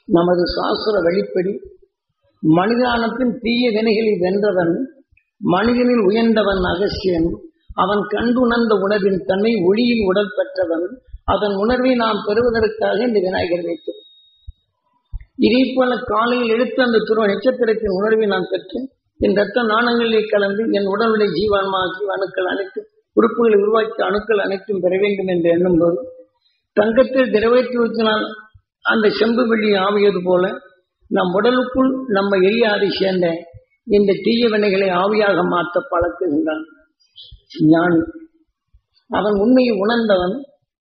நமது சாஸ்திர வழிப்படி மனிதானத்தின் தீய வினைகளை வென்றவன், மனிதனில் உயர்ந்தவன் அகஸ்தியன். அவன் கண்டுணர்ந்த உணர்வின் தன்மை ஒளியில் உடல் பெற்றவன். அதன் உணர்வை நாம் பெறுவதற்காக இந்த விநாயகர் வைத்தோம். இதே போல காலையில் எடுத்து அந்த துருவ நட்சத்திரத்தின் உணர்வை நான் பெற்று என் ரத்த நாணங்களில் கலந்து என் உடலுடைய ஜீவான்மா அணுக்கள் அனைத்தும் உறுப்புகளை உருவாக்கிய அணுக்கள் அனைத்தும் பெற வேண்டும் என்று எண்ணும் போது தங்கத்தில் திரவத்தை ஊற்றினால் அந்த செம்பு வெள்ளி ஆவியது போல நம் உடலுக்குள் நம்ம எரியாதை சேர்ந்த இந்த தீய வினைகளை ஆவியாக மாற்ற பழக்குகின்றான் ஞானி. அவன் உண்மையை உணர்ந்தவன்.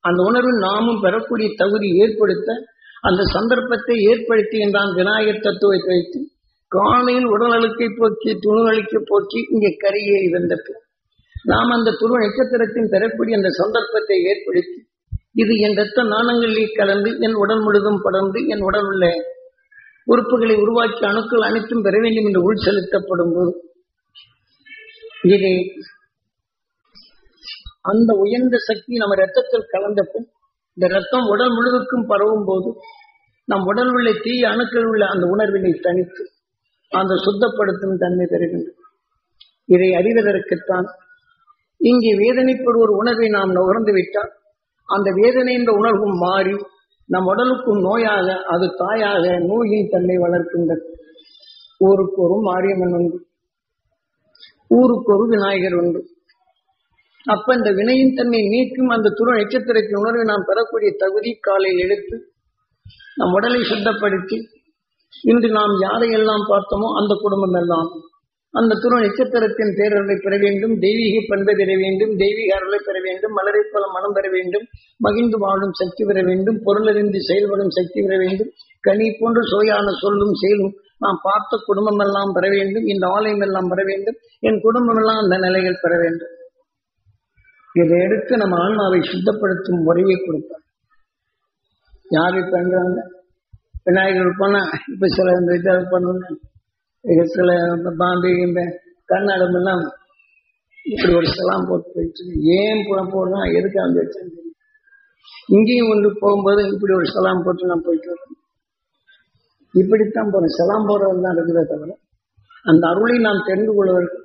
அந்த உணர்வு நாமும் பெறக்கூடிய தகுதி ஏற்படுத்த அந்த சந்தர்ப்பத்தை ஏற்படுத்துகின்றான். விநாயகர் தத்துவத்தை வைத்து காலையில் உடல் அழுக்கை போக்கி துணுகளுக்கு போக்கி இங்கே கரையே இருந்தது. நாம் அந்த துருவ நட்சத்திரத்தின் பெறக்கூடிய அந்த சந்தர்ப்பத்தை ஏற்படுத்தி இது என் ரத்த நாணங்களில் கலந்து என் உடல் முழுதும் படர்ந்து என் உடல் உள்ள உறுப்புகளை உருவாக்கி அணுக்கள் அனைத்தும் பெற வேண்டும் என்று உள் செலுத்தப்படும் போது இதை அந்த உயர்ந்த சக்தி நம்ம ரத்தத்தில் கலந்த பின் இந்த ரத்தம் உடல் முழுவதுக்கும் பரவும் போது நம் உடல் உள்ள தீய அணுக்கள் உள்ள அந்த உணர்வினை தனித்து அந்த சுத்தப்படுத்தும் தன்மை பெறுகின்றது. இதை அறிவதற்குத்தான் இங்கே வேதனைப்படும் ஒரு உணர்வை நாம் நுகர்ந்து விட்டால் அந்த வேதனை என்ற உணர்வும் மாறி நம் உடலுக்கும் நோயாக அது தாயாக நோயின் தன்மை வளர்க்கின்றது. ஊருக்கு ஒரு மாரியம்மன் உண்டு, ஊருக்கு ஒரு விநாயகர் உண்டு. அப்ப இந்த வினையின் தன்மை நீக்கும் அந்த துருவ நட்சத்திரத்தின் உணர்வை நாம் பெறக்கூடிய தகுதி காலையில் எடுத்து நம் உடலை சுத்தப்படுத்தி இன்று நாம் யாரையெல்லாம் பார்த்தோமோ அந்த குடும்பம் எல்லாம் அந்த துருவ நட்சத்திரத்தின் பேரருளை பெற வேண்டும், தெய்வீக பண்பை பெற வேண்டும், தெய்வீக அருளை பெற வேண்டும், மலரை போல மனம் பெற வேண்டும், மகிழ்ந்து வாழும் சக்தி பெற வேண்டும், பொருளறிந்து செயல்படும் சக்தி பெற வேண்டும், கனி போன்று சுவையான சொல்லும் செயலும் நாம் பார்த்த குடும்பம் எல்லாம் பெற வேண்டும், இந்த ஆலயம் எல்லாம் பெற வேண்டும், என் குடும்பம் எல்லாம் அந்த நிலைகள் பெற வேண்டும். இதை எடுத்து நம்ம ஆன்மாவை சுத்தப்படுத்தும் முறையை கொடுப்பார். யார் இப்ப என்கிறாங்க விநாயகர் போனா இப்ப சில இந்த இதை பண்ணணும், சில பாம்பே இந்த கர்நாடகம் எல்லாம் இப்படி ஒரு சலாம் போட்டு போயிட்டு ஏன் போடுறோம் எதுக்கு அந்த வச்சேன். இங்கேயும் ஒன்று போகும்போது இப்படி ஒரு சலாம் போட்டு நான் போயிட்டு வரேன். இப்படித்தான் போறேன். சலாம் போடுறது தான் இருக்குதே தவிர அந்த அருளை நாம் தெரிந்து கொள்வதற்கு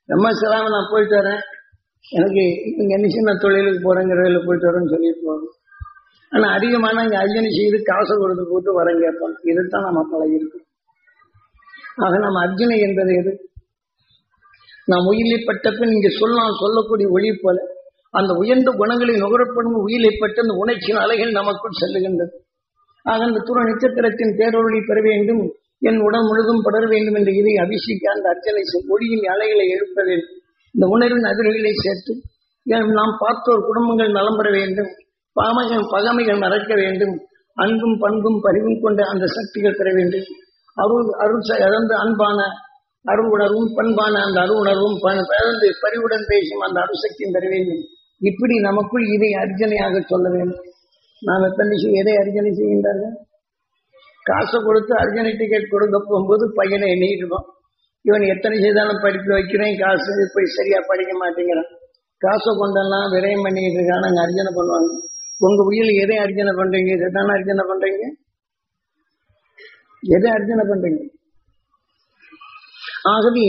நம்ம சலாம் நான் போயிட்டு வரேன், எனக்கு இங்க என்ன சின்ன தொழிலுக்கு போறேங்கிறதுல போயிட்டு வரேன்னு சொல்லிட்டு போகணும். ஆனா அதிகமான இங்க அர்ஜனை செய்து காசை கொடுத்து போட்டு வரேன் கேட்போம். இதுதான் நம்ம பழகிருக்கு. ஆக நம்ம அர்ஜனை என்பது எது? நாம் உயிரிழப்பட்ட பின் இங்கே சொல்லக்கூடிய ஒளி போல அந்த உயர்ந்த குணங்களை நுகரப்படும் உயிரிழப்பட்ட அந்த உணர்ச்சியின் அலைகள் நமக்குள் செல்லுகின்றது. ஆக அந்த துருவ நட்சத்திரத்தின் பேரொழி பெற வேண்டும், என் உடல் முழுதும் படர வேண்டும் என்ற இதை அபிஷேக அந்த அர்ச்சனை ஒளியின் அலைகளை எழுப்ப வேண்டும். இந்த உணர்வின் அதிர்வுகளை சேர்த்து நாம் பார்த்தோர் குடும்பங்கள் நலம் பெற வேண்டும், பகைமைகள் மறக்க வேண்டும், அன்பும் பண்பும் பரிவும் கொண்ட அந்த சக்திகள் பெற வேண்டும். அருள் அன்பான அருள் உணர்வும் பண்பான அந்த அருள் உணர்வும் பரிவுடன் பேசும் அந்த அருசக்தியும் பெற வேண்டும். இப்படி நமக்குள் இதை அர்ச்சனையாக சொல்ல வேண்டும். நாம் எதை அர்ச்சனை செய்கின்றார்கள்? காசை கொடுத்து அர்ச்சனை டிக்கெட் கொடுக்க போகும்போது பையனை எண்ணிட்டுருக்கோம். இவன் எத்தனை செய்தாலும் படிப்பு வைக்கிறேன், காசு போய் சரியா படிக்க மாட்டேங்கிறான், காசை கொண்டெல்லாம் விரயம் பண்ணிட்டு இருக்கான். நாங்கள் அர்ச்சனை பண்ணுவாங்க. உங்க உயிர் எதை அர்ச்சனை பண்றீங்க? இதை தானே அர்ச்சனை பண்றீங்க. எதை அர்ச்சனை பண்றீங்க? ஆகவே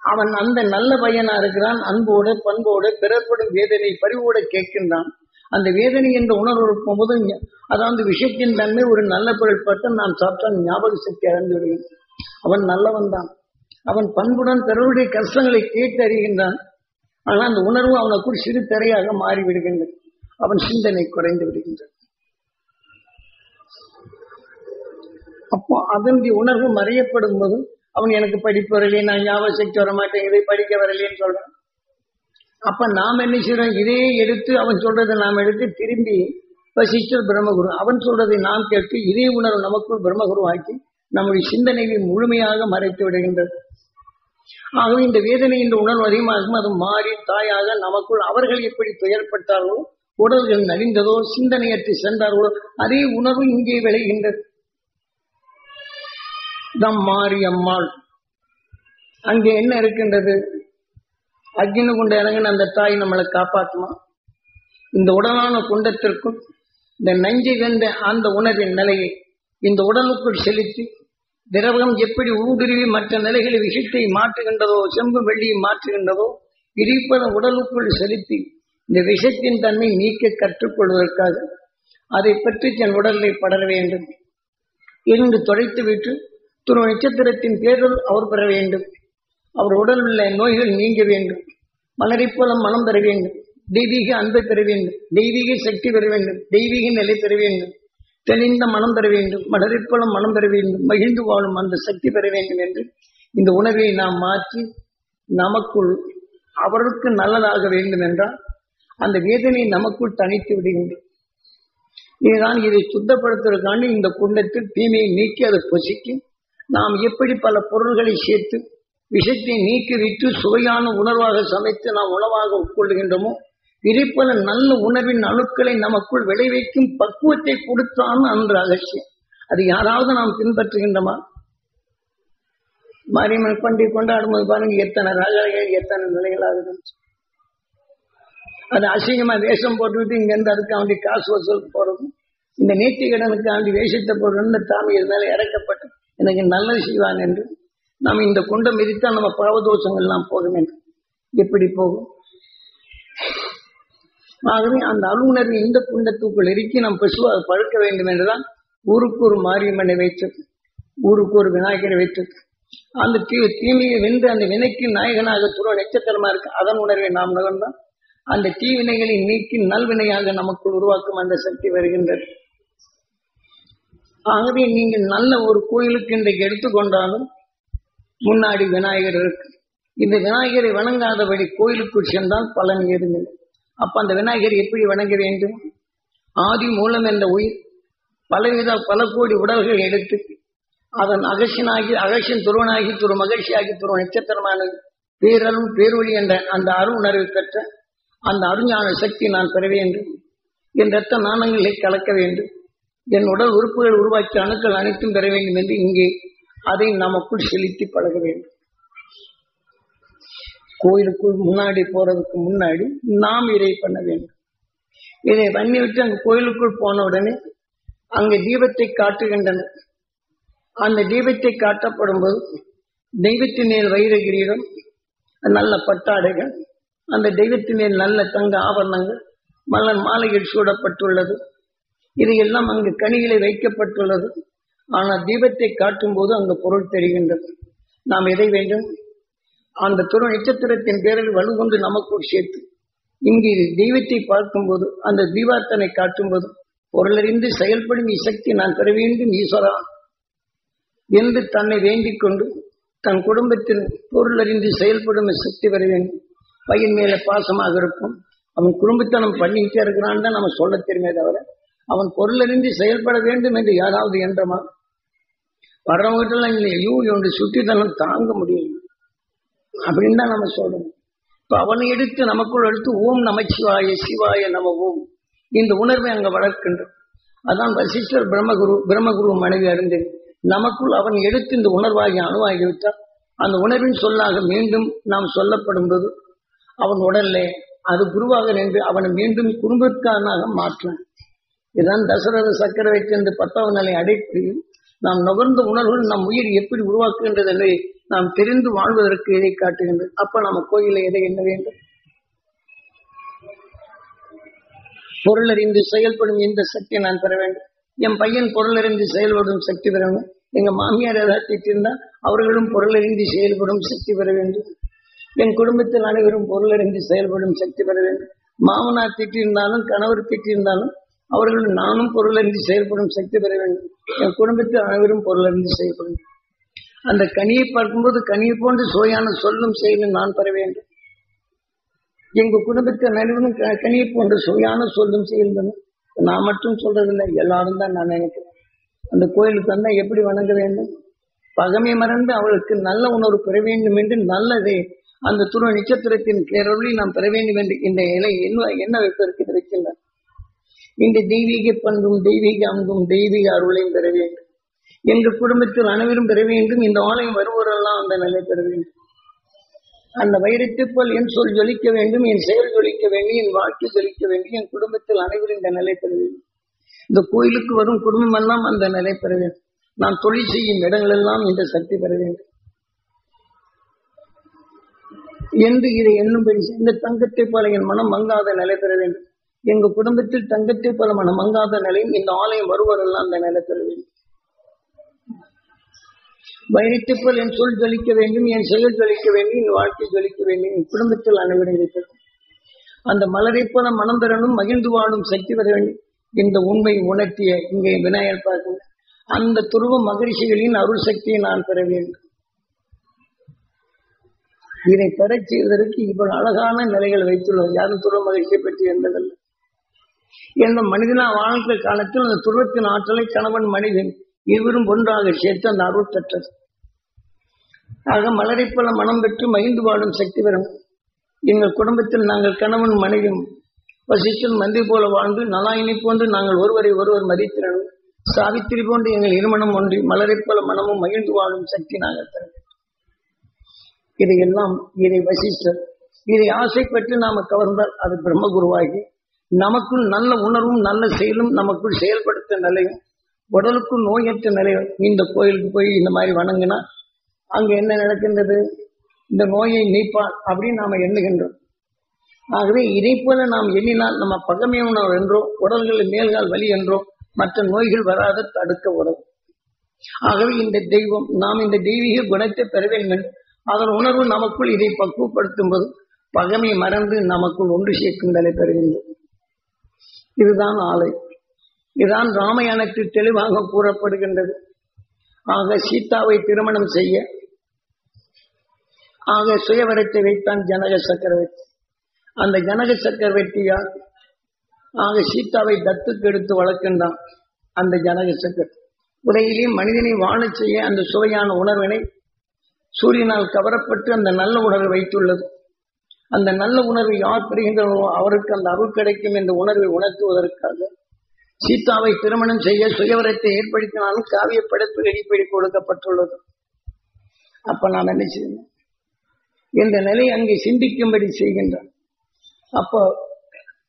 அவன் அந்த நல்ல பையனா இருக்கிறான், அன்போடு பண்போடு பிறப்படும் வேதனை பரிவோடு கேட்கின்றான். அந்த வேதனை என்ற உணர்வு இருக்கும்போது அதாவது விஷயத்தின் தன்மை ஒரு நல்ல பொருள் பட்டு நாம் சாப்பிட்டால் ஞாபக சக்தி அடைந்து விடுகிறான். அவன் நல்லவன் தான். அவன் பண்புடன் பிறருடைய கஷ்டங்களை கேட்டு அறிகின்றான். ஆனால் அந்த உணர்வு அவனுக்குள் சிறு திரையாக மாறிவிடுகின்றது. அவன் சிந்தனை குறைந்து விடுகின்றது. அப்போ அதனுடைய உணர்வு மறையப்படும் போது அவன் எனக்கு படிப்பு வரலையே, நான் ஞாபக சக்தி வர மாட்டேங்குது, படிக்க வரலையேன்னு சொல்றான். அப்ப நாம் என்ன செய்யறோம்? இதே எடுத்து அவன் சொல்றதை நாம் எடுத்து திரும்பி சிஸ்டர் பிரம்மகுரு அவன் சொல்றதை நாம் கேட்டு இதே உணர்வு நமக்குள் பிரம்மகுரு ஆக்கி நம்முடைய சிந்தனையை முழுமையாக மறைத்து விடுகின்றது. ஆகவே இந்த வேதனை என்ற உணர்வு அதிகமாகும். அது மாறி தாயாக நமக்குள் அவர்கள் எப்படி துயர்பட்டார்களோ, உடல்கள் நலிந்ததோ, சிந்தனையற்று சென்றார்களோ, அதே உணர்வு இங்கே விளைகின்றது. தம் மாறி அம்மாள் அங்கே என்ன இருக்கின்றது? அக்னி குண்ட இறங்கின அந்த தாய் நம்மளை காப்பாற்றுமா? இந்த உடலான குண்டத்திற்கும் இந்த நஞ்சை கண்ட அந்த உணர்வின் நிலையை இந்த உடலுக்குள் செலுத்தி திரவம் எப்படி ஊடுருவி மற்ற நிலைகளில் விஷத்தை மாற்றுகின்றதோ, செம்பு வெள்ளியை மாற்றுகின்றதோ, இருப்பத உடலுக்குள் செலுத்தி இந்த விஷத்தின் தன்மை நீக்க கற்றுக்கொள்வதற்காக அதை பற்றி தன் உடலை படர வேண்டும் என்று தொலைத்து விட்டு துருவ நட்சத்திரத்தின் பேரில் அவர் பெற வேண்டும். அவர் உடல் உள்ள நோய்கள் நீங்க வேண்டும். மலரைப் போல மனம் பெற வேண்டும். தெய்வீக அன்பை பெற வேண்டும். தெய்வீக சக்தி பெற வேண்டும். தெய்வீக நிலை பெற வேண்டும். தெளிந்த மனம் பெற வேண்டும். மலரைப் போல மனம் பெற வேண்டும். மகிழ்ந்து வாழும் அந்த சக்தி பெற வேண்டும் என்று இந்த உணர்வை நாம் மாற்றி நமக்குள் அவருக்கு நல்லதாக வேண்டும் என்றால் அந்த வேதனை நமக்குள் தனித்து விடுகின்றது. இதுதான் இதை சுத்தப்படுத்துவதற்காண்டி இந்த குண்டத்தில் தீமையை நீக்கி அதை பொசிக்கும். நாம் எப்படி பல பொருள்களை சேர்த்து விஷத்தை நீக்கி விட்டு சுவையான உணர்வாக சமைத்து நாம் உணவாக உட்கொள்கின்றோமோ, இதேபோல நல்ல உணர்வின் அணுக்களை நமக்குள் விளைவிக்கும் பக்குவத்தை கொடுத்தான் அந்த ரகசியம். அது யாராவது நாம் பின்பற்றுகின்றோமா? மாரியம்மன் பண்டிகை கொண்டாடும்போது பாருங்க எத்தனை ராஜாக்கள் எத்தனை நிலைகளாக அது அசிங்கமா வேஷம் போட்டுவிட்டு இங்க இருந்து அதுக்காண்டி காசு வசூல் போறது, இந்த நேர்த்தி கடனுக்காண்டி வேஷத்தை போடுறது தாமி இருந்தாலும் இறக்கப்பட்டு எனக்கு நல்லது செய்வான் என்று நாம் இந்த குண்டம் மிதித்தால் நம்ம பாவதோஷங்கள் எல்லாம் போகும் என்று எப்படி போகும்? ஆகவே அந்த அலுவலரை இந்த குண்டத்துக்குள் இறுக்கி நாம் பசுவாக பழுக்க வேண்டும் என்றுதான் ஊருக்கு ஒரு மாரியம்மனை வைத்தது, ஊருக்கு ஒரு விநாயகரை வைத்தது. அந்த தீமையை வென்று அந்த வினைக்கு நாயகனாக துருவ நட்சத்திரமா இருக்கு. அதன் உணர்வை நாம் நகர்ந்தால் அந்த தீவினைகளை நீக்கி நல்வினையாக நமக்குள் உருவாக்கும் அந்த சக்தி வருகின்றது. ஆகவே நீங்கள் நல்ல ஒரு கோயிலுக்கு இன்றைக்கு எடுத்துக்கொண்டாலும் முன்னாடி விநாயகர் இருக்கு. இந்த விநாயகரை வணங்காதபடி கோயிலுக்குள் சென்றால் பலன் ஏதுமில்லை. அப்ப அந்த விநாயகரை எப்படி வணங்க வேண்டும்? ஆதி மூலம் என்ற உயிர் பல கோடி உடல்கள் எடுத்து அதன் அகசின் துருவனாகி துரு மகிழ்ச்சியாகி துருவ நட்சத்திரமான பேரரும் பேரொழி என்ற அந்த அருணர்வை பெற்ற அந்த அருஞான சக்தி நான் பெற வேண்டும். என் ரத்த நாணங்களை கலக்க வேண்டும். என் உடல் உறுப்புகள் உருவாக்கி அணுக்கள் அனைத்தும் பெற வேண்டும் என்று இங்கே அதை நமக்குள் செலுத்தி பழக வேண்டும். கோயிலுக்குள் முன்னாடி போறதுக்கு முன்னாடி நாம் இதை பண்ண வேண்டும். இதை பண்ணிவிட்டு அங்கு கோயிலுக்குள் போன உடனே அங்கே தீபத்தை காட்டுகின்றனர். அந்த தீபத்தை காட்டப்படும் போது தெய்வத்தின் மேல் வைர கிரீடம், நல்ல பட்டாடைகள், அந்த தெய்வத்தின் மேல் நல்ல தங்க ஆபரணங்கள், மலர் மாலைகள் சூடப்பட்டுள்ளது. இதையெல்லாம் அங்கு கனிகளை வைக்கப்பட்டுள்ளது. ஆனால் தீபத்தை காட்டும் போது அங்கு பொருள் தெரிகின்றது. நாம் எதை வேண்டும்? அந்த துருவ நட்சத்திரத்தின் பேரில் வலுகொண்டு நமக்குள் சேர்த்து இங்கு தெய்வத்தை பார்க்கும்போது அந்த தீபார்த்தனை காட்டும்போது பொருளறிந்து செயல்படும் இசக்தி நான் பெற வேண்டும் ஈஸ்வரா என்று தன்னை வேண்டிக் கொண்டு தன் குடும்பத்தில் பொருளறிந்து செயல்படும் சக்தி பெற வேண்டும். பையன் மேல பாசமாக இருக்கும். அவன் குடும்பத்தனம் பண்ணிக்கிட்டே இருக்கிறான் தான் நம்ம சொல்ல தெரியுமே தவிர அவன் பொருளறிந்து செயல்பட வேண்டும் என்று யாராவது என்றமா வர்றவங்கிட்ட ஐயோ என்று சுற்றித்தனம் தாங்க முடியும் அப்படின்னு தான் நம்ம சொல்லணும். இப்ப அவனை எடுத்து நமக்குள் எடுத்து ஓம் நமச்சிவாய சிவாய நம ஓம் இந்த உணர்வை அங்க வளர்க்கின்றோம். அதான் வசிஷ்டர் பிரம்மகுரு மனைவி அறிந்தது. நமக்குள் அவன் எடுத்து இந்த உணர்வாகி அணுவாகிவிட்டால் அந்த உணர்வின் சொல்லாக மீண்டும் நாம் சொல்லப்படும் போது அவன் உடல்ல அது குருவாக நின்று அவனை மீண்டும் குடும்பக்காரனாக மாற்றான். இதுதான் தசரத சக்கரவர்த்தி என்று 10வது நிலை அடைத்து நாம் நுகர்ந்த உணர்வுகள் நம் உயிர் எப்படி உருவாக்குகின்றது என்பதை நாம் தெரிந்து வாழ்வதற்கு இதை காட்டுகின்றது. அப்ப நம்ம கோயிலை எதை என்ன வேண்டும்? பொருளறிந்து செயல்படும் இந்த சக்தியை நான் பெற வேண்டும். என் பையன் பொருளறிந்து செயல்படும் சக்தி பெற வேண்டும். எங்க மாமியார் ஏதாவது திட்டிருந்தால் அவர்களும் பொருளறிந்து செயல்படும் சக்தி பெற வேண்டும். என் குடும்பத்தில் அனைவரும் பொருளறிந்து செயல்படும் சக்தி பெற வேண்டும். மாமனார் திட்டிருந்தாலும் கணவர் திட்டிருந்தாலும் அவர்களும் நானும் பொருளறிந்து செயல்படும் சக்தி பெற வேண்டும். என் குடும்பத்தில் அனைவரும் பொருளறிந்து செயல்படும். அந்த கனியை பார்க்கும்போது கனியை போன்று சுவையான சொல்லும் செயலும் நான் பெற வேண்டும். எங்க குடும்பத்தில் அனைவரும் கனியை போன்ற சுவையான சொல்லும் செயல்படும். நான் மட்டும் சொல்றதில்லை, எல்லாரும் தான் நான் நினைக்கிறேன். அந்த கோயிலுக்கு வந்தா எப்படி வணங்க வேண்டும்? பகமை மறந்து அவளுக்கு நல்ல உணர்வு பெற வேண்டும் என்று நல்லதே அந்த துருவ நட்சத்திரத்தின் பேரொழி நாம் பெற வேண்டும் என்று இந்த இலை என்ன வைப்பதற்கு இருக்கின்றார். இந்த தெய்வீக பண்பும் தெய்வீக அன்பும் தெய்வீக அருளையும் பெற வேண்டும். எங்கள் குடும்பத்தில் அனைவரும் பெற வேண்டும். இந்த ஆலயம் வருவோரெல்லாம் அந்த நிலை பெற வேண்டும். அந்த வைரத்தை போல் என் சொல் ஜொலிக்க வேண்டும், என் செயல் ஜொலிக்க வேண்டும், என் வாழ்க்கை ஜொலிக்க வேண்டும். என் குடும்பத்தில் அனைவரும் இந்த நிலை பெற வேண்டும். இந்த கோயிலுக்கு வரும் குடும்பம் எல்லாம் அந்த நிலை பெற வேண்டும். நான் தொழில் செய்யும் இடங்கள் எல்லாம் இந்த சக்தி பெற வேண்டும் என்று இதை எண்ணும்படி இந்த தங்கத்தை போல என் மனம் மங்காத நிலை பெற வேண்டும். எங்க குடும்பத்தில் தங்கத்தை போல மனம் மங்காத நிலையும் இந்த ஆலயம் வருவதெல்லாம் அந்த நிலை பெற வேண்டும். வைரத்தை போல் என் சொல் ஜொலிக்க வேண்டும், என் செயல் ஜொலிக்க வேண்டும், என் வாழ்க்கை ஜொலிக்க வேண்டும், என் குடும்பத்தில் அனைவரும் இருக்கிறது. அந்த மலரை போல மனம் பெறணும், மகிழ்ந்து வாழும் சக்தி பெற வேண்டும். இந்த உண்மை உணர்த்திய இங்கே விநாயகர் பார்க்க அந்த துருவ மகரிஷிகளின் அருள் சக்தியை நான் பெற வேண்டும். இதை பெறச் செய்வதற்கு இவ்வளவு அழகான நிலைகள் வைத்துள்ளது. யாரும் துருவ மகிழ்ச்சியை பற்றி என்பதல்ல. என்ற மனிதனா வாழ்க்கை காலத்தில் அந்த துருவத்தின் ஆற்றலை கணவன் மனிதன் இருவரும் ஒன்றாக சேர்த்து அந்த அருள் பெற்றது. ஆக மலரை போல மனம் பெற்று மகிழ்ந்து வாழும் சக்தி பெறும். எங்கள் குடும்பத்தில் நாங்கள் கணவன் மனைவியும் வசிஷ்டன் மந்திரி போல வாழ்ந்து நலாயினி போன்று நாங்கள் ஒருவரை ஒருவர் மதித்திறனும் சாவித்திரி போன்று எங்கள் இருமணம் ஒன்றி மலரை போல மனமும் மகிழ்ந்து வாழும் சக்தி நாங்கள் பெற வேண்டும். இதையெல்லாம் இதை வசிஷ்டர் இதை ஆசைப்பட்டு நாம கவர்ந்தால் அது பிரம்மகுருவாகி நமக்குள் நல்ல உணர்வும் நல்ல செயலும் நமக்குள் செயல்படுத்த நிலையும் உடலுக்குள் நோயற்ற நிலையும். இந்த கோயிலுக்கு போய் இந்த மாதிரி வணங்கினா அங்க என்ன நடக்கின்றது? இந்த நோயை நீப்பார் அப்படின்னு நாம எண்ணுகின்றோம். ஆகவே இதை போல நாம் எண்ணினால் நம்ம பகமை உணர்வு என்றோ உடல்களில் மேல்கால் வலி என்றோ மற்ற நோய்கள் வராத தடுக்க உதவும். ஆகவே இந்த தெய்வம் நாம் இந்த தெய்வீக குணத்தை பெற வேண்டும். அதன் உணர்வு நமக்குள் இதை பக்குவப்படுத்தும் போது பகமை மறந்து நமக்குள் ஒன்று சேர்க்கும் நிலை பெறுகின்றது. இதுதான் ஆலை. இதுதான் ராமாயணத்தில் தெளிவாக கூறப்படுகின்றது. ஆக சீதாவை திருமணம் செய்ய ஆக சுயவரத்தை வைத்தான் ஜனக சக்கரவர்த்தி. அந்த ஜனக சக்கரவர்த்தியால் ஆக சீதாவை தத்துக்கு எடுத்து வளர்க்கின்றான். அந்த ஜனக சக்கரவர்த்தி உலகிலே மனிதனை வாழ செய்ய அந்த சுவையான உணர்வினை சூரியனால் கவரப்பட்டு அந்த நல்ல உணர்வை வைத்துள்ளது. அந்த நல்ல உணர்வை யார் பெறுகின்றனோ அவருக்கு அந்த அருள் கிடைக்கும் என்ற உணர்வை உணர்த்துவதற்காக சீதாவை திருமணம் செய்ய சுயவரத்தை ஏற்படுத்தினாலும் காவிய படைப்பு வெளிப்படி கொடுக்கப்பட்டுள்ளது. அப்ப நான் என்ன செய்யணும் என்ற நிலை அங்கே சிந்திக்கும்படி செய்கின்றார். அப்போ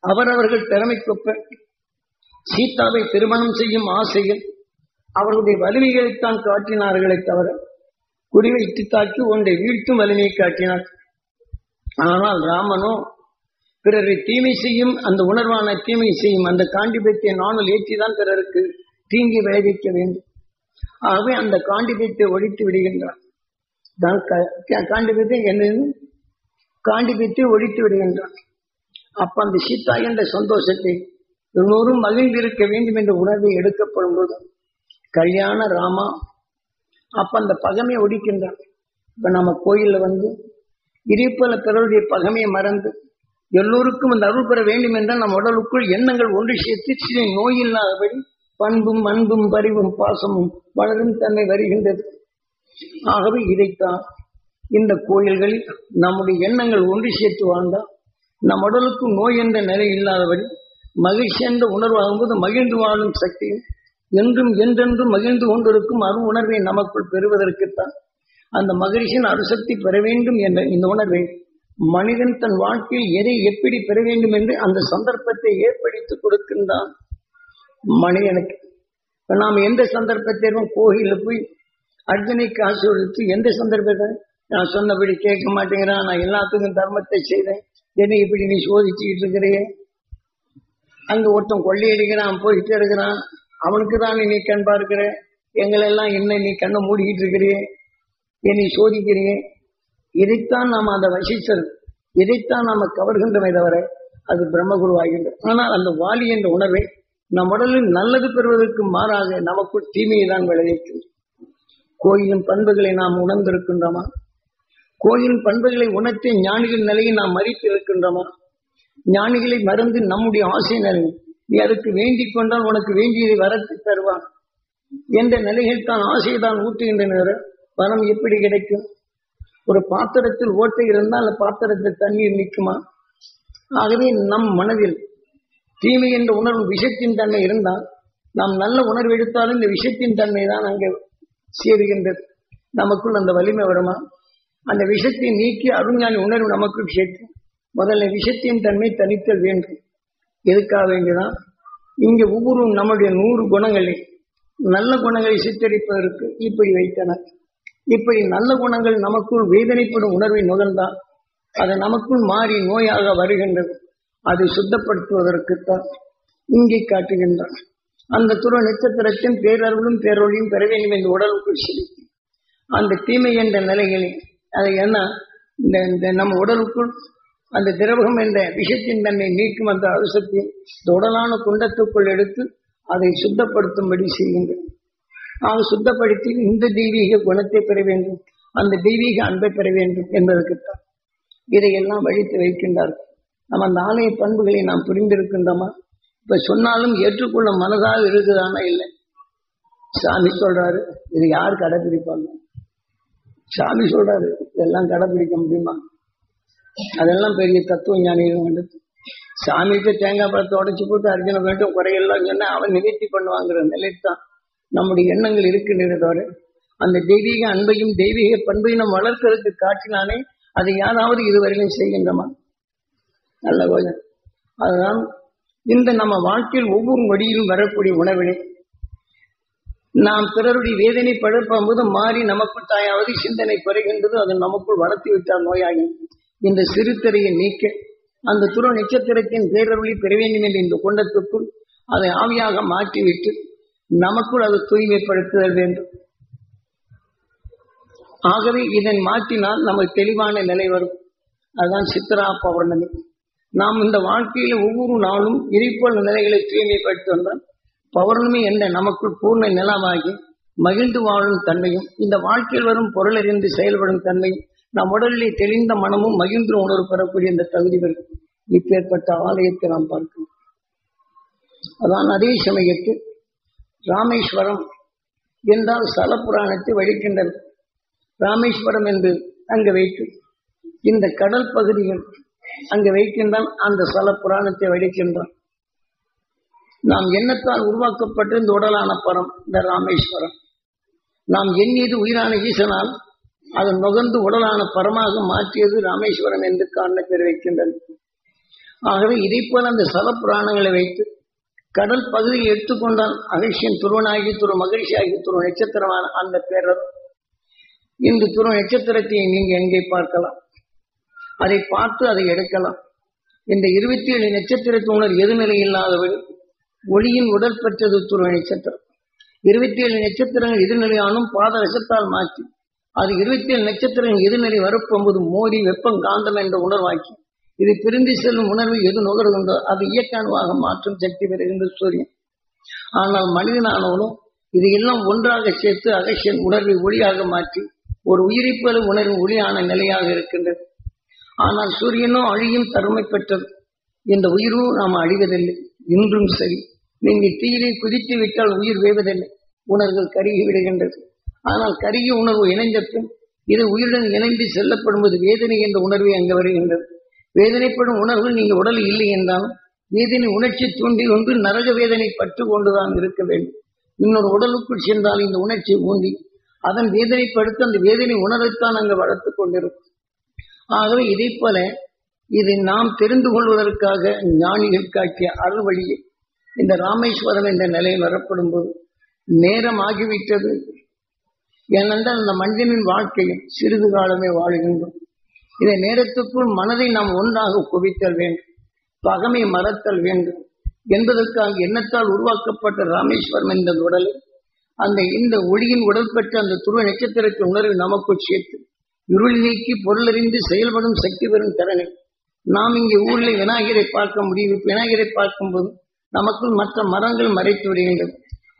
அவரவர்கள் திறமைக்கொப்ப சீதாவை திருமணம் செய்யும் ஆசையில் அவர்களுடைய வலிமைகளைத்தான் காட்டினார்களே தவிர குறிவைத்து தாக்கி ஒன்றை வீழ்த்தும் வலிமையை காட்டினார். ஆனால் ராமனோ பிறரை தீமை செய்யும் அந்த உணர்வான தீமை செய்யும் அந்த காண்டிபத்தை நானும் ஏற்றிதான் பிறருக்கு தீங்கி விளைவிக்க வேண்டும். ஆகவே அந்த காண்டிபத்தை ஒழித்து விடுகின்றார். காண்டிபத்தை என்ன காண்டிபத்தை ஒழித்து விடுகின்றார். அப்ப அந்த சீதா என்ற சந்தோஷத்தை எல்லோரும் மகிழ்ந்திருக்க வேண்டும் என்ற உணர்வை எடுக்கப்படும் போது கல்யாண ராமா அப்ப அந்த பகமையை ஒழிக்கின்றார். இப்ப நம்ம கோயில்ல இதே போல பிறருடைய பகமையை மறந்து எல்லோருக்கும் அந்த அருள் பெற வேண்டும் என்றால் நம் உடலுக்குள் எண்ணங்கள் ஒன்று சேர்த்து நோயில்லாதபடி பண்பும் அன்பும் பரிவும் பாசமும் வளரும் தன்மை வருகின்றது. ஆகவே இதைத்தான் இந்த கோயில்களில் நம்முடைய எண்ணங்கள் ஒன்று சேர்த்து வாழ்ந்தால் நம் உடலுக்கு நோய் என்ற நிலை இல்லாதபடி மகிழ்ச்சி என்ற உணர்வாகும்போது மகிழ்ந்து வாழும் சக்தி என்றும் என்றென்றும் மகிழ்ந்து கொண்டிருக்கும் அருள் உணர்வை நமக்குள் பெறுவதற்குத்தான் அந்த மகிழ்ச்சியின் அருசக்தி பெற வேண்டும் என்ற இந்த உணர்வை மனிதன் தன் வாழ்க்கையில் எதை எப்படி பெற வேண்டும் என்று அந்த சந்தர்ப்பத்தை ஏற்படுத்தி கொடுக்கின்றான் மனிதனுக்கு. நாம் எந்த சந்தர்ப்பத்திலும் கோயிலில் போய் அர்ஜுனை காசு கொடுத்து எந்த சந்தர்ப்பத்தை நான் சொன்னபடி கேட்க மாட்டேங்கிறான், நான் எல்லாத்துக்கும் தர்மத்தை செய்தேன், என்னை இப்படி நீ சோதிச்சுக்கிட்டு இருக்கிறே, அங்க ஒருத்தன் கொள்ளையடிக்கிறான் போயிட்டு இருக்கிறான், அவனுக்கு தான் நீ கண் பார்க்கிற, எங்களெல்லாம் என்ன நீ கண்ணை மூடிக்கிட்டு இருக்கிறியே, என்னை சோதிக்கிறீங்க. இதைத்தான் நாம் அந்த வசிஷ்டர் இதைத்தான் நாம கவர்கின்றமை தவிர அது பிரம்மகுரு ஆகின்றது. ஆனால் அந்த வாலி என்ற உணர்வை நம் உடலில் நல்லது பெறுவதற்கு மாறாக நமக்குள் தீமையை தான் விளைவிக்கின்றோம். கோயிலின் பண்புகளை நாம் உணர்ந்திருக்கின்றோமா? கோயிலின் பண்புகளை உணர்த்தி ஞானிகள் நிலையை நாம் மறித்து இருக்கின்றோமா? ஞானிகளை மறந்து நம்முடைய ஆசை நிலை நீ அதுக்கு வேண்டிக் கொண்டால் உனக்கு வேண்டியதை வரத்து தருவான் என்ற நிலையில் தான் ஆசையை தான் ஊட்டுகின்றனர். வரம் எப்படி கிடைக்கும்? ஒரு பாத்திரத்தில் ஓட்டை இருந்தால் அந்த பாத்திரத்தில் தண்ணீர் நிற்குமா? ஆகவே நம் மனதில் தீமை என்ற உணர்வு விஷத்தின் தன்மை இருந்தால் நாம் நல்ல உணர்வு எடுத்தாலும் இந்த விஷத்தின் தன்மை தான் அங்கே சேருகின்றது. நமக்குள் அந்த வலிமை வருமா? அந்த விஷத்தை நீக்கி அருஞானி உணர்வு நமக்குள் சேர்த்து முதல்ல விஷத்தின் தன்மை தனித்தல் வேண்டும். எதுக்காக வேண்டிதான் இங்கே ஒவ்வொரு நம்முடைய 100 குணங்களை நல்ல குணங்களை சித்தரிப்பதற்கு இப்படி வைத்தனர். இப்படி நல்ல குணங்கள் நமக்குள் வேதனைப்படும் உணர்வை நுகர்ந்தால் அது நமக்குள் மாறி நோயாக வருகின்றது. அதை சுத்தப்படுத்துவதற்குத்தான் இங்கே காட்டுகின்றான். அந்த துருவ நட்சத்திரத்தின் பேரருளும் பேரொழியும் பெற வேண்டும் என்று உடலுக்குள் செலுத்தி அந்த தீமை என்ற நிலைகளில் அதை என்ன இந்த நம்ம உடலுக்குள் அந்த திரவகம் என்ற விஷத்தின் தன்னை நீக்கும் அந்த அழுசத்தை உடலான குண்டத்துக்குள் எடுத்து அதை சுத்தப்படுத்தும்படி செய்கின்றது. சுத்தப்படுத்தி இந்த தெய்வீக குணத்தை பெற வேண்டும், அந்த தெய்வீக அன்பை பெற வேண்டும் என்பதற்குத்தான் இதையெல்லாம் வழித்து வைக்கின்றார்கள். நம்ம அந்த ஆலய பண்புகளை நாம் புரிந்திருக்கின்றோமா? இப்ப சொன்னாலும் ஏற்றுக்கொள்ள மனதாக இருக்குதானா? இல்லை. சாமி சொல்றாரு, இது யார் கடைபிடிப்பாங்க? சாமி சொல்றாரு, இதெல்லாம் கடைபிடிக்க முடியுமா? அதெல்லாம் பெரிய தத்துவ ஞானிகள் வேண்டும். சாமிக்கு தேங்காய் பழத்தை உடைச்சு போட்டு அர்ஜுன வேண்டும் குறையெல்லாம் சொன்னா அவன் நிவர்த்தி பண்ணுவாங்கிற நிலைத்தான் நம்முடைய எண்ணங்கள் இருக்கின்றதோடு அந்த தெய்வீக அன்பையும் தெய்வீக பண்பையும் நம்ம வளர்க்கறதுக்கு காட்டினானே அதை யாராவது இதுவரையிலும் செய்கின்றமா? நல்ல கொஞ்சம். அதுதான் இந்த நம்ம வாழ்க்கையில் ஒவ்வொரு வழியிலும் வரக்கூடிய உணவினை நாம் பிறருடைய வேதனை படும்போது மாறி நமக்குள் தாயாவது சிந்தனை குறைகின்றது. அது நமக்குள் வளர்த்து விட்டால் நோயாகி இந்த சிறுத்திரையை நீக்க அந்த துருவ நட்சத்திரத்தின் பேரருளி பெற வேண்டும் என்ற இந்த குண்டத்துக்குள் அதை ஆவியாக மாற்றிவிட்டு நமக்குள் அதை தூய்மைப்படுத்துதல் வேண்டும். ஆகவே இதனை மாற்றினால் நமக்கு தெளிவான நிலை வரும். அதுதான் சித்ரா பௌர்ணமி. நாம் இந்த வாழ்க்கையில் ஒவ்வொரு நாளும் இறைப்போல் நிலைகளை தூய்மைப்படுத்தி வந்தால் பௌர்ணமி என்ற நமக்குள் பூர்ண நிலமாகி மகிழ்ந்து வாழும் தன்மையும் இந்த வாழ்க்கையில் வரும் பொருளறிந்து செயல்படும் தன்மையும் நம் உடலிலே தெளிந்த மனமும் மகிழ்ந்து உணர்வு பெறக்கூடிய இந்த தகுதி வரும். இப்பேற்பட்ட ஆலயத்தை நாம் பார்க்கிறோம். அதான் அதே சமயத்தில் ராமேஸ்வரம் என்றால் ஸ்தல புராணத்தை வழிக்கின்றது. ராமேஸ்வரம் என்று அங்கு வைத்து இந்த கடல் பகுதிகள் அங்கு வைக்கின்றான். அந்த ஸ்தல புராணத்தை வடிக்கின்றான். நாம் எண்ணத்தால் உருவாக்கப்பட்ட இந்த உடலான பரம் இந்த ராமேஸ்வரம் நாம் எண்ணியது உயிரான ஈசனால் அது நுகர்ந்து உடலான பரமாக மாற்றியது ராமேஸ்வரம் என்று காண பெற வைக்கின்றது. ஆகவே இதை போல அந்த ஸ்தல புராணங்களை வைத்து கடல் பகுதியை எடுத்துக்கொண்டால் அகழ்ச்சியின் துருவனாகி துரு மகிழ்ச்சியாகி துரு நட்சத்திரமான அந்த பேரர் இந்த துரு நட்சத்திரத்தை நீங்க எங்கே பார்க்கலாம், அதை பார்த்து அதை எடுக்கலாம். இந்த 27 நட்சத்திரத்தினர் எதுநிலை இல்லாதவர்கள் ஒளியின் உடல் பெற்றது துருவ நட்சத்திரம். 27 நட்சத்திரங்கள் எதிர்நிலையானும் பாதரசத்தால் மாற்றி அது 27 நட்சத்திரங்கள் எதிர்நிலை வரப்போகும்போது மோதி வெப்பம் காந்தம் என்ற உணர்வாக்கி இது பிரிந்து செல்லும் உணர்வு எது நுகர்கின்றோ அது இயக்கானுவாக மாற்றும் சக்தி பெறுகின்ற சூரியன். ஆனால் மனிதனானவனும் இதையெல்லாம் ஒன்றாக சேர்த்து அகசியன் உணர்வை ஒளியாக மாற்றி ஒரு உயிரிப்பது உணர்வு ஒளியான நிலையாக இருக்கின்றது. ஆனால் சூரியனோ அழியும் தருமை பெற்றது. இந்த உயிரும் நாம் அழிவதில்லை. இன்றும் சரி, நீங்கள் தீயிலே குதித்து விட்டால் உயிர் வேவதில்லை, உணர்வுகள் கருகி விடுகின்றது. ஆனால் கருகிய உணர்வு இணைந்த பின் இது உயிருடன் இணைந்து செல்லப்படும்போது வேதனை என்ற உணர்வு அங்கு வருகின்றது. வேதனைப்படும் உணர்வு நீங்கள் உடல் இல்லை என்றாலும் வேதனை உணர்ச்சி தூண்டி ஒன்று நரக வேதனை பற்று கொண்டுதான் இருக்க வேண்டும். இன்னொரு உடலுக்குள் சென்றால் இந்த உணர்ச்சி ஊண்டி அதன் வேதனைப்படுத்த அந்த வேதனை உணர்வைத்தான் அங்கு வளர்த்து கொண்டிருக்கும். ஆகவே இதை போல இதை நாம் தெரிந்து கொள்வதற்காக ஞானிகள் காட்டிய அருள் வழியை இந்த ராமேஸ்வரம் என்ற நிலையில் வரப்படும் போது நேரம் ஆகிவிட்டது. ஏனென்றால் அந்த மனிதனின் வாழ்க்கையில் சிறிது காலமே வாழுகின்றோம். இதை நேரத்துக்குள் மனதை நாம் ஒன்றாக குவித்தல் வேண்டும், பகமை மறத்தல் வேண்டும் என்பதற்காக எண்ணத்தால் உருவாக்கப்பட்ட ராமேஸ்வரம் என்ற உடலை அந்த இந்த ஒளியின் உடல் பெற்ற அந்த துருவ நட்சத்திரத்தின் உணர்வை நமக்குள் சேர்த்து இருள் நீக்கி பொருளறிந்து செயல்படும் சக்தி பெறும் திறனை நாம் இங்கே ஊரில் விநாயகரை பார்க்க முடியும். விநாயகரை பார்க்கும்போது நமக்குள் மற்ற மரங்கள் மறைத்து விடுகின்றது.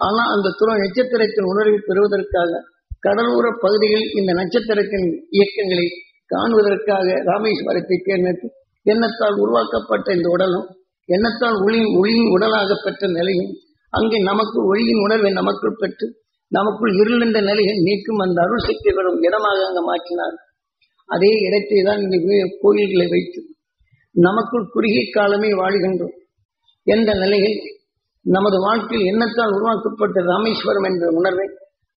ஆனால் அந்த துருவ நட்சத்திரத்தின் உணர்வை பெறுவதற்காக கடலோர பகுதியில் இந்த நட்சத்திரத்தின் இயக்கங்களை காணுவதற்காக ராமேஸ்வரத்தை தேர்ந்தெடுத்து எண்ணத்தால் உருவாக்கப்பட்ட இந்த உடலும் எண்ணத்தால் ஒளியின் உடலாக பெற்ற நிலையும் அங்கே நமக்கு ஒளியின் உணர்வை நமக்குள் பெற்று நமக்குள் இருளின்ற நிலையை நீக்கும் அந்த அருள் சக்தி வரும் இடமாக அங்கு மாற்றினார். அதே இடத்தை தான் இந்த கோயில்களை வைத்து நமக்குள் குறுகிய காலமே வாழ்கின்றோம் என்ற நிலையில் நமது வாழ்க்கையில் எண்ணத்தால் உருவாக்கப்பட்ட ராமேஸ்வரம் என்ற உணர்வை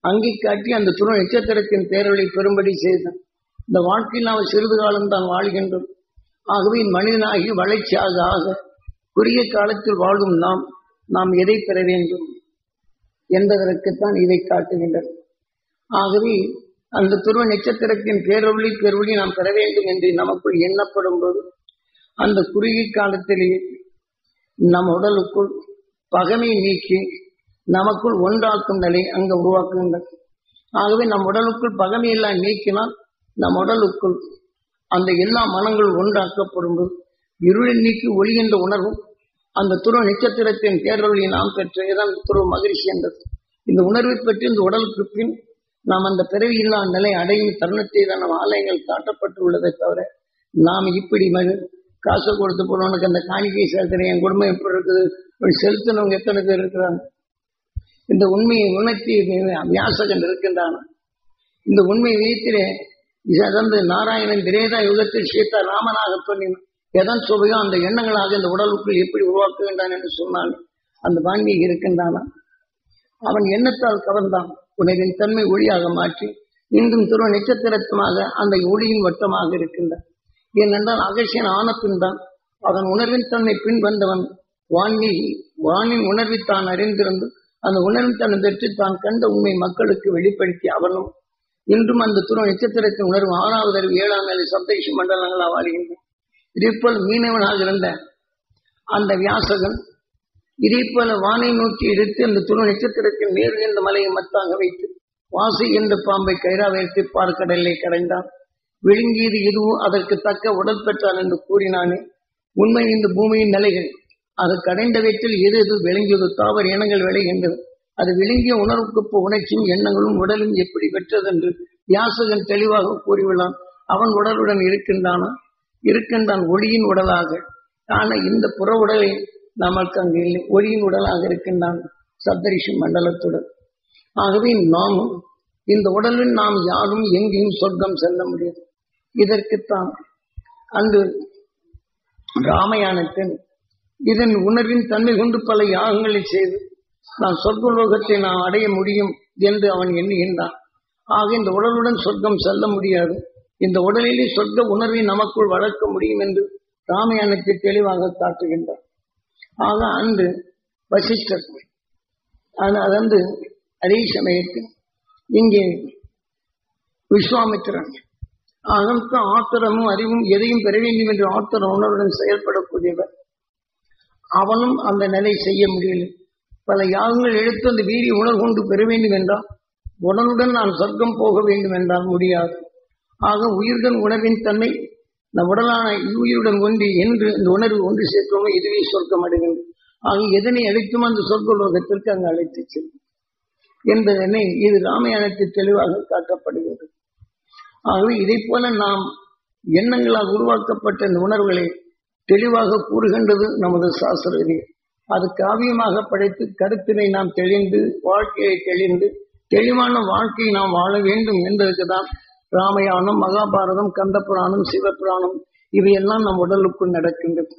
அங்கே காட்டி அந்த துருவ நட்சத்திரத்தின் பேரொளி பெறும்படி செய்தான். இந்த வாழ்க்கையில் நாம் சிறிது காலம் தான் வாழ்கின்றோம். ஆகவே மனிதனாகி வளர்ச்சியாக ஆக குறுகிய காலத்தில் வாழும் நாம் நாம் எதை பெற வேண்டும் என்பதற்குத்தான் இதை காட்டுகின்றது. ஆகவே அந்த துருவ நட்சத்திரத்தின் பேரொளி நாம் பெற வேண்டும் என்று நமக்குள் எண்ணப்படும் போது அந்த குறுகிய காலத்திலேயே நம் உடலுக்குள் பகைமை நீக்கி நமக்குள் ஒன்றாக்கும் நிலை அங்கு உருவாக்குகின்றது. ஆகவே நம் உடலுக்குள் பகைமையெல்லாம் நீக்கினால் நம் உடலுக்குள் அந்த எல்லா மனங்களும் ஒன்றாக்கப்படும் போது இருளில் நீக்கி ஒளி என்ற உணர்வும் அந்த துருவ நட்சத்திரத்தின் பேரொழியை நாம் பெற்றதான் துருவ மகிழ்ச்சி என்றது. இந்த உணர்வை பற்றி இந்த உடலுக்கு பின் நாம் அந்த பிறவியில்லா நிலை அடையும் தருணத்தை தான் நம் ஆலயங்கள் காட்டப்பட்டுள்ளதை தவிர நாம் இப்படி காசு கொடுத்து போனவனுக்கு அந்த காணிக்கை செலுத்துறேன், என் குடும்பம் எப்படி இருக்குது, செலுத்தினவங்க எத்தனை பேர் இருக்கிறாங்க, இந்த உண்மையை உணர்த்தி வியாசகன் இருக்கின்றான். இந்த உண்மை வீட்டிலே இழந்து நாராயணன் திரேதா யுகத்தில் சீதா ராமனாக பண்ணினான். எதன் சுவையோ அந்த எண்ணங்களாக இந்த உடலுக்குள் எப்படி உருவாக்குகின்றான் என்று சொன்னால் அந்த வான்மீகி இருக்கின்றானா. அவன் எண்ணத்தால் கவர்ந்தான், உணவின் தன்மை ஒளியாக மாற்றி இன்றும் துருவ நட்சத்திரத்தமாக அந்த ஒளியின் வட்டமாக இருக்கின்றான். ஏனென்றால் அகசியன் ஆன பின் தான் அவன் உணர்வின் தன்மை பின் வந்தவன் வான்மீகி. வானின் உணர்வை தான் அறிந்திருந்து அந்த உணர்வின் தன்னை பெற்று தான் கண்ட உண்மை மக்களுக்கு வெளிப்படுத்தி அவனும் இன்றும் அந்த துருவ நட்சத்திரத்தின் உணர்வு 6வது அறிவு 7ஆம் நிலை சப்தரிஷி மண்டலங்களாக வாழ்கின்றன. இதேபோல் மீனவனாக இருந்த அந்த வியாசகன் இதேபோல வானை நோக்கி எடுத்து அந்த துருவ நட்சத்திரத்தின் மேல் என்ற மலையை மத்தாக வைத்து வாசி என்ற பாம்பை கயிறா வைத்து பார்க்கடலை கடைந்தான். விழுங்கியது எதுவோ அதற்கு தக்க உடல் பெற்றான் என்று கூறினானே. உண்மை இந்த பூமியின் நிலைகள் அது கடைந்த வீட்டில் எது எது விளங்கியது தாவர இனங்கள் விளைகின்றது. அது விளங்கிய உணர்வுக்கு உணர்ச்சியும் எண்ணங்களும் உடலும் எப்படி பெற்றது என்று வியாசகன் தெளிவாக கூறியுள்ளான். அவன் உடலுடன் இருக்கின்றான் ஒளியின் உடலாக. ஆனால் இந்த புற உடலை நமக்கு அங்கு இல்லை, ஒளியின் உடலாக இருக்கின்றான் சப்தரிஷி மண்டலத்துடன். ஆகவே நாமும் இந்த உடலில் நாம் யாரும் எங்கேயும் சொர்க்கம் செல்ல முடியாது. இதற்குத்தான் அன்று ராமாயணத்தில் இதன் உணர்வின் தன்மை கொண்டு பல யாகங்களை செய்து நான் சொர்க்கலோகத்தை நாம் அடைய முடியும் என்று அவன் எண்ணுகின்றான். ஆக இந்த உடலுடன் சொர்க்கம் செல்ல முடியாது, இந்த உடலிலே சொர்க்க உணர்வை நமக்குள் வளர்க்க முடியும் என்று ராமாயணத்தை தெளிவாக காட்டுகின்றார். ஆக அன்று வசிஷ்டர் அதன்று அதே சமயத்தில் இங்கே விஸ்வாமித்திரன் அதற்கு ஆத்திரமும் அறிவும் எதையும் பெற வேண்டும் என்று ஆத்திர உணர்வுடன் செயல்படக்கூடியவர். அவனும் அந்த நிலை செய்ய முடியலை. பல யாகங்கள் எடுத்து அந்த வீரிய உணர்வு கொண்டு பெற வேண்டும் என்றால் உடனுடன் நான் சொர்க்கம் போக வேண்டும் என்றால் முடியாது. ஆக உயிர்கள் உணர்வின் தன்மை நம் உடலான உயிருடன் ஒன்றி என்று இந்த உணர்வு ஒன்று சேர்க்கிறோமோ இதுவே சொர்க்கம் அடைகின்றது. ஆக எதனை அழைத்தும் அந்த சொர்க்க லோகத்திற்கு அங்கு அழைத்து செல்லும் என்பதனை இது ராமாயணத்தில் தெளிவாக காட்டப்படுகிறது. ஆகவே இதை போல நாம் எண்ணங்களால் உருவாக்கப்பட்ட இந்த உணர்வுகளை தெளிவாக கூறுகின்றது நமது சாஸ்திர விதி. அது காவியமாக படைத்து கருத்தினை நாம் தெளிந்து வாழ்க்கையை தெளிந்து தெளிவான வாழ்க்கையை நாம் வாழ வேண்டும் என்பதற்கு தான் ராமாயணம், மகாபாரதம், கந்த புராணம், சிவபுராணம் இவையெல்லாம் நம் உடலுக்குள் நடக்கின்றது.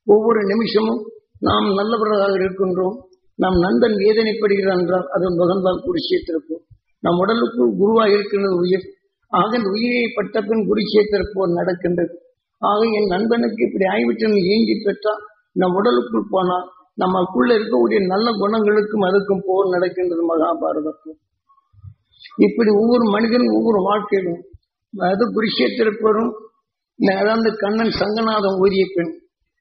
ஒவ்வொரு நிமிஷமும் நாம் நல்லவர்களாக இருக்கின்றோம். நம் நண்பன் வேதனைப்படுகிறார் என்றால் அதன் பகன்பால் குருஷேத்திருப்போம். நம் உடலுக்குள் குருவாக இருக்கின்றது உயிர். ஆக இந்த உயிரை பட்ட பின் குருஷேத்திருப்போர் நடக்கின்றது. ஆக என் நண்பனுக்கு இப்படி ஆய்விட்டு ஏங்கி பெற்றால் நம் உடலுக்குள் போனால் நமக்குள்ள இருக்கக்கூடிய நல்ல குணங்களுக்கும் அதுக்கும் போர் நடக்கின்றது மகாபாரதத்தில். இப்படி ஒவ்வொரு மனிதனும் ஒவ்வொரு வாழ்க்கையிலும் அது குருஷேத்திருப்போரும் அதாவது கண்ணன் சங்கநாதம் ஊதிய பெண்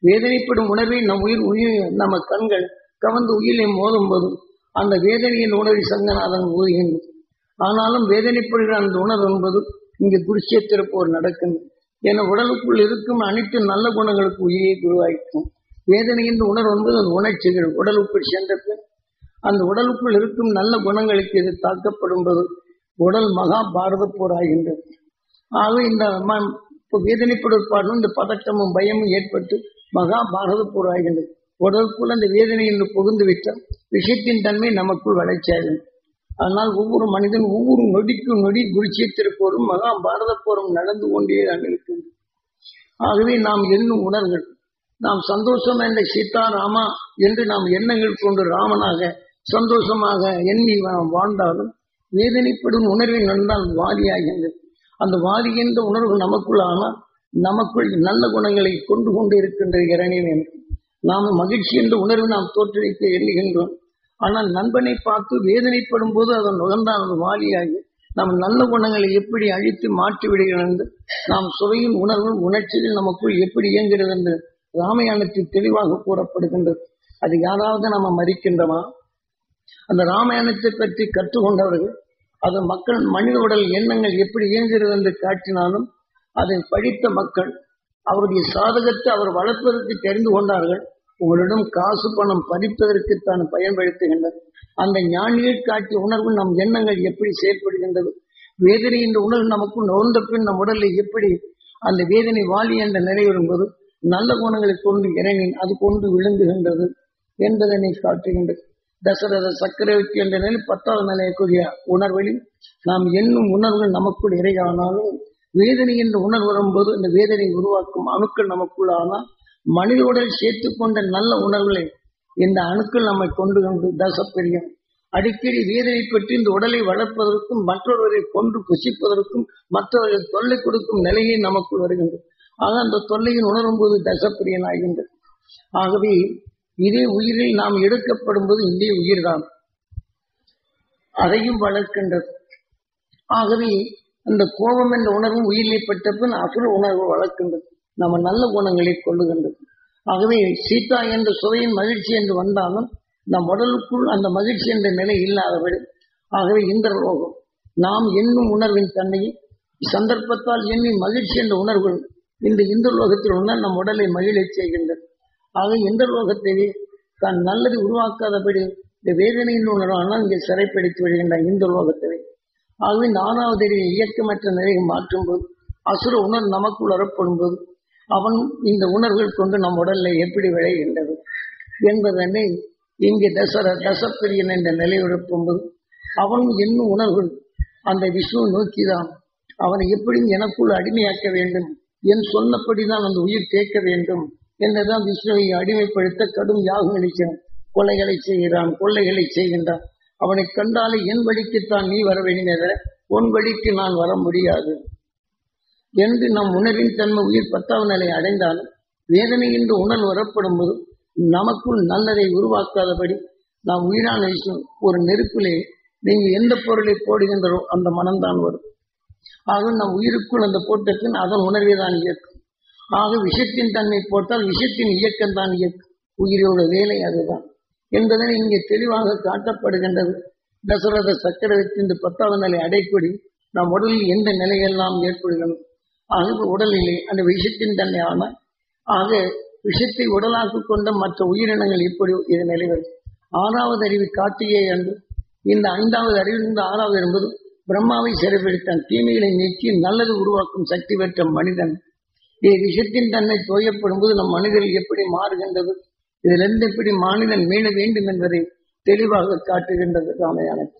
வேதனைப்படும் உணர்வை நம் உயிர் நம்ம கண்கள் கவர்ந்து உயிரை மோதும் போதும் அந்த வேதனையின் உணர்வை சங்கநாதன் ஊதுகின்றது. ஆனாலும் வேதனைப்படுகிற அந்த உணர்வு என்பது இங்கு குருஷேத்திருப்போர் நடக்கின்றது. என உடலுக்குள் இருக்கும் அனைத்து நல்ல குணங்களுக்கு உயிரை குருவாய்க்கும். வேதனை என்ற உணர்வு என்பது அந்த உணர்ச்சிகள் உடலுக்குள் சென்ற பின் அந்த உடலுக்குள் இருக்கும் நல்ல குணங்களுக்கு இது தாக்கப்படும் போது உடல் மகாபாரத போர் ஆகின்றது. ஆக இந்த வேதனைப்படுவதற்கான இந்த பதட்டமும் பயமும் ஏற்பட்டு மகாபாரத போர் ஆகின்றது. உடலுக்குள் அந்த வேதனை என்று புகுந்து விட்டால் விஷயத்தின் தன்மை நமக்குள் வளர்ச்சியாகும். அதனால் ஒவ்வொரு மனிதன் ஒவ்வொரு நொடிக்கும் நொடி குருஷேத்திருப்போரும் மகாபாரத போரும் நடந்து கொண்டே தான் இருக்கின்றது. ஆகவே நாம் எண்ணும் உணர்வுகள் நாம் சந்தோஷம் என்ற சீதாராமா என்று நாம் எண்ணங்கள் கொண்டு ராமனாக சந்தோஷமாக எண்ணி வாழ்ந்தாலும் வேதனைப்படும் உணர்வை நடந்தால் வாதியாகின்றது. அந்த வாதி என்ற உணர்வு நமக்குள் ஆனால் நமக்குள் நல்ல குணங்களை கொண்டு இருக்கின்ற இறைவன் என்று நாம் மகிழ்ச்சி என்ற உணர்வு நாம் தோற்றுவிக்க எண்ணுகின்றோம். ஆனால் நண்பனை பார்த்து வேதனைப்படும் போது அதன் நுகர்ந்தான் அது வாலியாகி நம் நல்ல குணங்களை எப்படி அழித்து மாற்றி விடுகிறது, நாம் சுவையின் உணர்வு உணர்ச்சிகள் நமக்குள் எப்படி இயங்குகிறது என்று ராமாயணத்தில் தெளிவாக கூறப்படுகின்றது. அது யாராவது நம்ம மதிக்கின்றமா? அந்த ராமாயணத்தை பற்றி கற்றுக்கொண்டவர்கள் அது மக்கள் மனித உடல் எண்ணங்கள் எப்படி இயங்குகிறது என்று காட்டினாலும் அதை படித்த மக்கள் அவருடைய சாதகத்தை அவர் வளர்ப்பதற்கு தெரிந்து கொண்டார்கள். உங்களிடம் காசு பணம் பறிப்பதற்கு தான் பயன்படுத்துகின்றனர். அந்த ஞானிகள் காட்டிய உணர்வு நம் எண்ணங்கள் எப்படி செயல்படுகின்றது, வேதனை என்ற உணர்வு நமக்கு நோந்த பின் நம் உடலில் எப்படி அந்த வேதனை வாலி என்ற நிலை வரும்போது நல்ல குணங்களை கொண்டு இறங்கி அது கொண்டு விழுங்குகின்றது என்பதனை காட்டுகின்றது. தசரத சக்கரவர்த்தி என்ற நிலை 10வது நிலையக்கூடிய உணர்வில் நாம் எண்ணும் உணர்வுகள் நமக்குள் இறையானாலும் வேதனை என்ற உணர்வு வரும்போது இந்த வேதனை உருவாக்கும் அணுக்கள் நமக்குள் ஆனால் மனித உடல் சேர்த்து கொண்ட நல்ல உணர்வுகளை இந்த அணுக்கள் நம்மை கொண்டு வந்து தசப்பிரியம் அடிக்கடி வேதனை பற்றி இந்த உடலை வளர்ப்பதற்கும் மற்றொருவரை கொண்டு புசிப்பதற்கும் மற்றவர்கள் தொல்லை கொடுக்கும் நிலையை நமக்குள் வருகின்றது. ஆக அந்த தொல்லையின் உணரும் போது தசப்பிரியன் ஆகின்றது. ஆகவே இதே உயிரில் நாம் எடுக்கப்படும் போது இதே உயிர்தான் அதையும் வளர்க்கின்றது. ஆகவே அந்த கோபம் என்ற உணர்வும் உயிரிலை பட்ட பின் அசுர உணர்வு வளர்க்கின்றது, நம்ம நல்ல குணங்களை கொள்ளுகின்றது. ஆகவே சீதா என்ற சுவையின் மகிழ்ச்சி என்று வந்தாலும் நம் உடலுக்குள் அந்த மகிழ்ச்சி என்ற நிலை இல்லாதபடி ஆகவே இந்த லோகம் நாம் எண்ணும் உணர்வின் தன்மையை சந்தர்ப்பத்தால் எண்ணி மகிழ்ச்சி என்ற உணர்வு இந்த இந்து லோகத்தில் உள்ள நம் உடலை மகிழச் செய்கின்றது. ஆக இந்த லோகத்தை தான் நல்லது உருவாக்காதபடி இந்த வேதனையின் உணர்வானால் இங்கே சிறைப்படுத்தி விடுகின்ற இந்த லோகத்தை. ஆகவே 4வது இயக்கமற்ற நிலையை மாற்றும் போது அசுர உணர்வு நமக்குள் வரப்படும் போது அவன் இந்த உணர்வுகள் கொண்டு நம் உடலில் எப்படி விளைகின்றது என்பதனை இங்கே தசப்பிரியன் என்ற நிலை எழுப்பும்போது அவன் என்னும் உணர்வுகள் அந்த விஷ்ணு நோக்கிதான் அவனை எப்படியும் எனக்குள் அடிமையாக்க வேண்டும், என் சொன்னபடிதான் அந்த உயிர் கேட்க வேண்டும் என்றுதான் விஷ்ணுவை அடிமைப்படுத்த கடும் யாகங்களை கொலைகளை செய்கிறான், கொள்ளைகளை செய்கின்றான். அவனை கண்டாலே என் வழிக்குத்தான் நீ வர வேண்டியத, உன் வழிக்கு நான் வர முடியாது என்று நம் உணர்வின் தன்மை உயிர் 10வது நிலை அடைந்தாலும் வேதனை என்று உணர்வு வரப்படும் போது நமக்குள் நல்லதை உருவாக்காதபடி நாம் உயிரான விஷயம் ஒரு நெருப்பிலே நீங்க எந்த பொருளை போடுகின்றோ அந்த மனம்தான் வரும். ஆக நம் உயிருக்குள் அந்த போட்டத்தின் அதன் உணர்வை தான் இயக்கும். ஆக விஷத்தின் தன்மை போட்டால் விஷத்தின் இயக்கம் தான் இயக்கும், உயிரோட வேலை அதுதான் என்பதனை இங்கே தெளிவாக காட்டப்படுகின்றது. தசரத சக்கரவர்த்தி இந்த 10வது நிலை அடைப்படி நம் உடலில் எந்த நிலையெல்லாம் ஏற்படுகிறது. ஆக உடலிலே அந்த விஷத்தின் தன்மை ஆனால் ஆக விஷத்தை உடலாக்கு கொண்ட மற்ற உயிரினங்கள் எப்படி இது நிலைவரும். 6வது அறிவு காட்டியே என்று இந்த 5வது அறிவிலிருந்து 6வது என்பது பிரம்மாவை சிறைப்பிடித்தான், தீமைகளை நீக்கி நல்லது உருவாக்கும் சக்தி பெற்ற மனிதன். இது விஷத்தின் தன்மை தோயப்படும் போது நம் மனிதர்கள் எப்படி மாறுகின்றது, இதிலிருந்து எப்படி மனிதன் மீள வேண்டும் என்பதை தெளிவாக காட்டுகின்றது ராமாயணம்.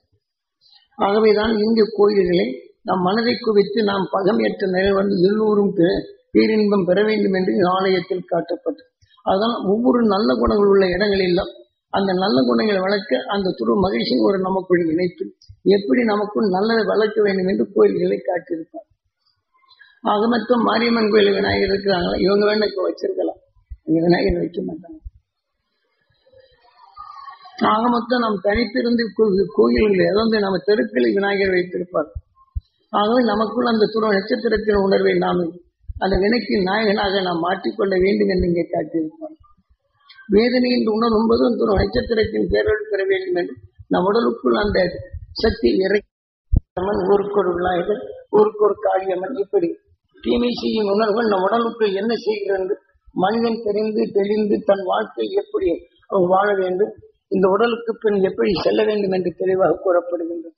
ஆகவேதான் இங்கு கோயில்களை நம் மனதை குவித்து நாம் பகமையற்ற நிலை வந்து எல்லோரும் பேரின்பம் பெற வேண்டும் என்று ஆலயத்தில் காட்டப்பட்டது. அதனால் ஒவ்வொரு நல்ல குணங்கள் உள்ள இடங்களிலும் அந்த நல்ல குணங்களை வளர்க்க அந்த துரு மகிழ்ச்சியின் ஒரு நமக்குள் இணைத்து எப்படி நமக்குள் நல்லதை வளர்க்க வேண்டும் என்று கோயில்களை காட்டியிருப்பார். ஆக மொத்தம் மாரியம்மன் கோயில் விநாயகர் இருக்கிறாங்களா, இவங்க வேணா வச்சிருக்கலாம், இங்க விநாயகர் வைக்க மாட்டாங்க. ஆக மொத்தம் நாம் தனித்திருந்து கோயில்கள் ஏதாவது நம்ம தெருக்களில் விநாயகர் வைத்திருப்பார். ஆகவே நமக்குள் அந்த துரு நட்சத்திரத்தின் உணர்வை நாம் அந்த வினைக்கு நாயகனாக நாம் மாற்றிக்கொள்ள வேண்டும் என்று இங்கே காட்டியிருப்பார். வேதனை என்று உணரும் போது அந்த ஒரு நட்சத்திரத்தின் பேரொழி பெற வேண்டும் என்று நம் உடலுக்குள் அந்த சக்தி இறைமன் ஊருக்கு ஒரு விநாயகர், ஊருக்கு ஒரு காளியம்மன், இப்படி தீமை செய்யும் உணர்வுகள் நம் உடலுக்குள் என்ன செய்கிறது மனிதன் தெரிந்து தெளிந்து தன் வாழ்க்கை எப்படி வாழ வேண்டும், இந்த உடலுக்கு பின் எப்படி செல்ல வேண்டும் என்று தெளிவாக கூறப்படுகின்றது.